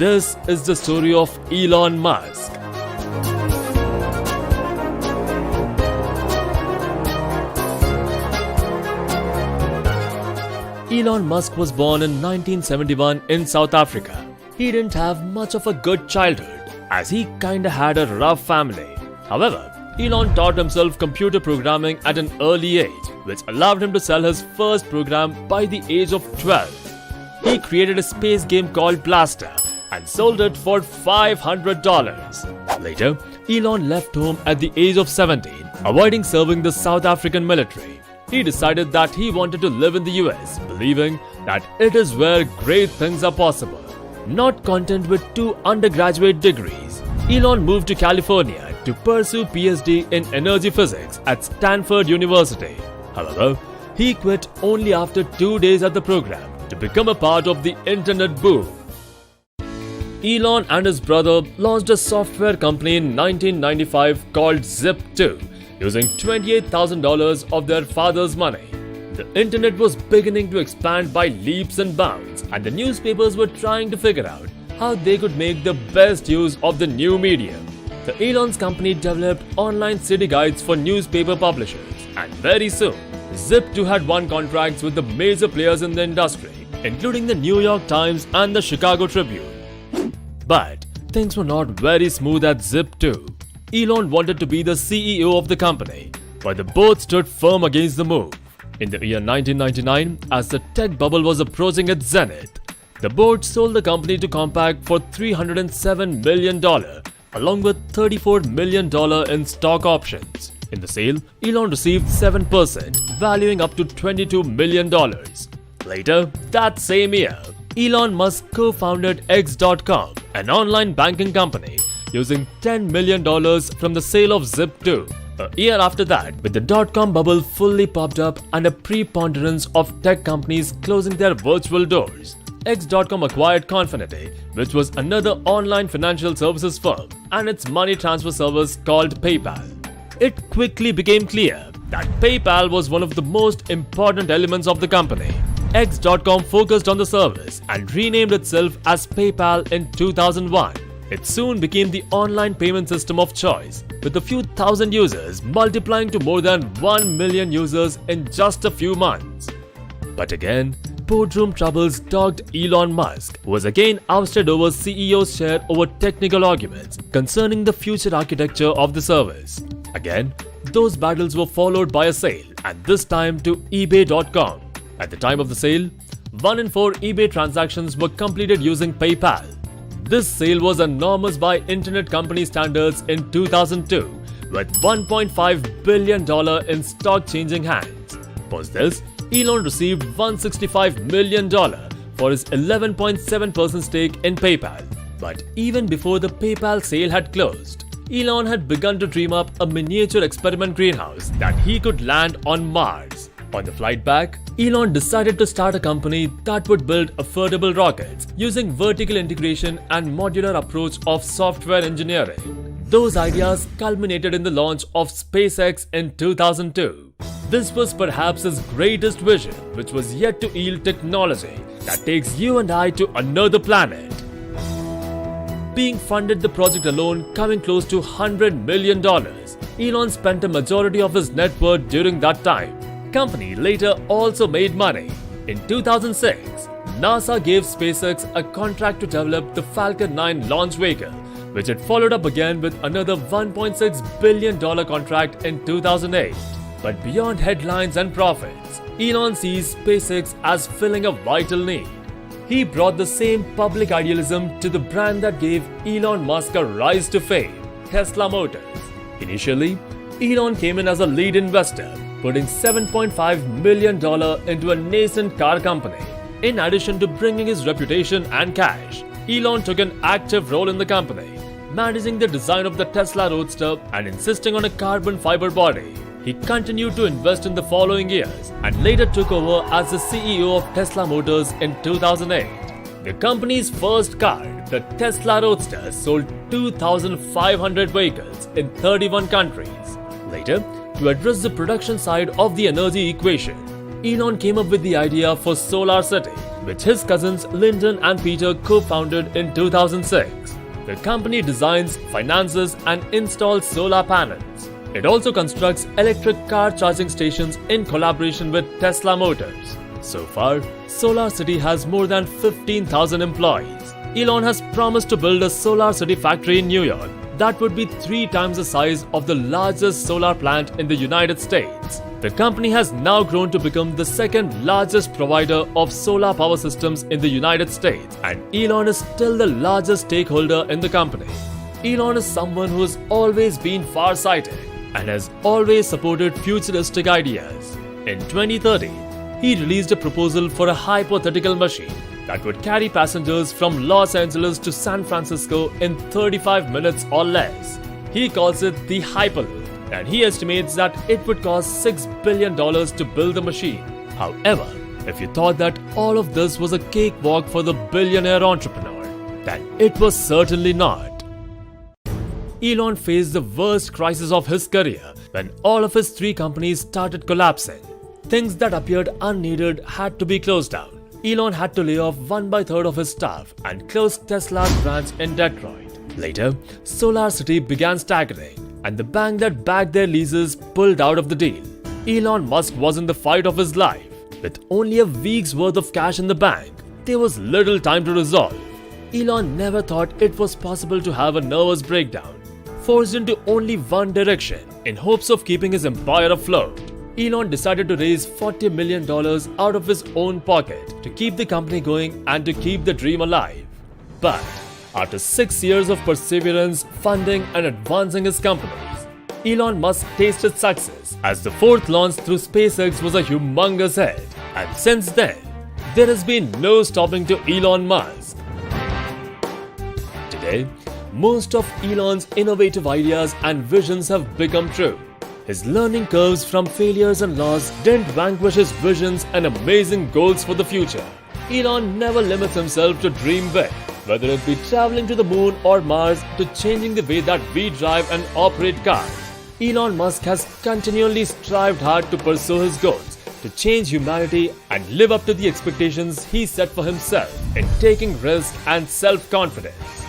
This is the story of Elon Musk. Elon Musk was born in 1971 in South Africa. He didn't have much of a good childhood, as he kinda had a rough family. However, Elon taught himself computer programming at an early age, which allowed him to sell his first program by the age of 12. He created a space game called Blaster and sold it for $500. Later, Elon left home at the age of 17, avoiding serving the South African military. He decided that he wanted to live in the US, believing that it is where great things are possible. Not content with 2 undergraduate degrees, Elon moved to California to pursue PhD in energy physics at Stanford University. However, he quit only after 2 days at the program to become a part of the internet boom. Elon and his brother launched a software company in 1995 called Zip2, using $28,000 of their father's money. The internet was beginning to expand by leaps and bounds, and the newspapers were trying to figure out how they could make the best use of the new medium. The Elon's company developed online city guides for newspaper publishers, and very soon, Zip2 had won contracts with the major players in the industry, including the New York Times and the Chicago Tribune. But things were not very smooth at Zip2. Elon wanted to be the CEO of the company, but the board stood firm against the move. In the year 1999, as the tech bubble was approaching its zenith, the board sold the company to Compaq for $307 million, along with $34 million in stock options. In the sale, Elon received 7%, valuing up to $22 million. Later, that same year, Elon Musk co-founded X.com, an online banking company, using $10 million from the sale of Zip2. A year after that, with the dot-com bubble fully popped up and a preponderance of tech companies closing their virtual doors, X.com acquired Confinity, which was another online financial services firm, and its money transfer service called PayPal. It quickly became clear that PayPal was one of the most important elements of the company. X.com focused on the service and renamed itself as PayPal in 2001. It soon became the online payment system of choice, with a few thousand users multiplying to more than 1 million users in just a few months. But again, boardroom troubles dogged Elon Musk, who was again ousted over CEO's share over technical arguments concerning the future architecture of the service. Again, those battles were followed by a sale, and this time to eBay.com. At the time of the sale, 1 in 4 eBay transactions were completed using PayPal. This sale was enormous by internet company standards in 2002, with $1.5 billion in stock changing hands. Post this, Elon received $165 million for his 11.7% stake in PayPal. But even before the PayPal sale had closed, Elon had begun to dream up a miniature experiment greenhouse that he could land on Mars. On the flight back, Elon decided to start a company that would build affordable rockets using vertical integration and modular approach of software engineering. Those ideas culminated in the launch of SpaceX in 2002. This was perhaps his greatest vision, which was yet to yield technology that takes you and I to another planet. Being funded the project alone coming close to $100 million, Elon spent a majority of his net worth during that time. Company later also made money. In 2006, NASA gave SpaceX a contract to develop the Falcon 9 launch vehicle, which it followed up again with another $1.6 billion contract in 2008. But beyond headlines and profits, Elon sees SpaceX as filling a vital need. He brought the same public idealism to the brand that gave Elon Musk a rise to fame, Tesla Motors. Initially, Elon came in as a lead investor, putting $7.5 million into a nascent car company. In addition to bringing his reputation and cash, Elon took an active role in the company, managing the design of the Tesla Roadster and insisting on a carbon fiber body. He continued to invest in the following years and later took over as the CEO of Tesla Motors in 2008. The company's first car, the Tesla Roadster, sold 2,500 vehicles in 31 countries. Later, to address the production side of the energy equation, Elon came up with the idea for Solar City, which his cousins Lyndon and Peter co-founded in 2006. The company designs, finances, and installs solar panels. It also constructs electric car charging stations in collaboration with Tesla Motors. So far, Solar City has more than 15,000 employees. Elon has promised to build a Solar City factory in New York that would be 3 times the size of the largest solar plant in the United States. The company has now grown to become the second largest provider of solar power systems in the United States, and Elon is still the largest stakeholder in the company. Elon is someone who has always been far-sighted and has always supported futuristic ideas. In 2013, he released a proposal for a hypothetical machine that would carry passengers from Los Angeles to San Francisco in 35 minutes or less. He calls it the Hyperloop, and he estimates that it would cost $6 billion to build the machine. However, if you thought that all of this was a cakewalk for the billionaire entrepreneur, then it was certainly not. Elon faced the worst crisis of his career when all of his 3 companies started collapsing. Things that appeared unneeded had to be closed down. Elon had to lay off 1/3 of his staff and close Tesla's branch in Detroit. Later, Solar City began staggering, and the bank that backed their leases pulled out of the deal. Elon Musk was in the fight of his life. With only a week's worth of cash in the bank, there was little time to resolve. Elon never thought it was possible to have a nervous breakdown, forced into only one direction in hopes of keeping his empire afloat. Elon decided to raise $40 million out of his own pocket to keep the company going and to keep the dream alive. But after 6 years of perseverance, funding, and advancing his companies, Elon Musk tasted success as the 4th launch through SpaceX was a humongous hit. And since then, there has been no stopping to Elon Musk. Today, most of Elon's innovative ideas and visions have become true. His learning curves from failures and loss didn't vanquish his visions and amazing goals for the future. Elon never limits himself to dream big, whether it be traveling to the moon or Mars to changing the way that we drive and operate cars. Elon Musk has continually strived hard to pursue his goals, to change humanity and live up to the expectations he set for himself in taking risks and self-confidence.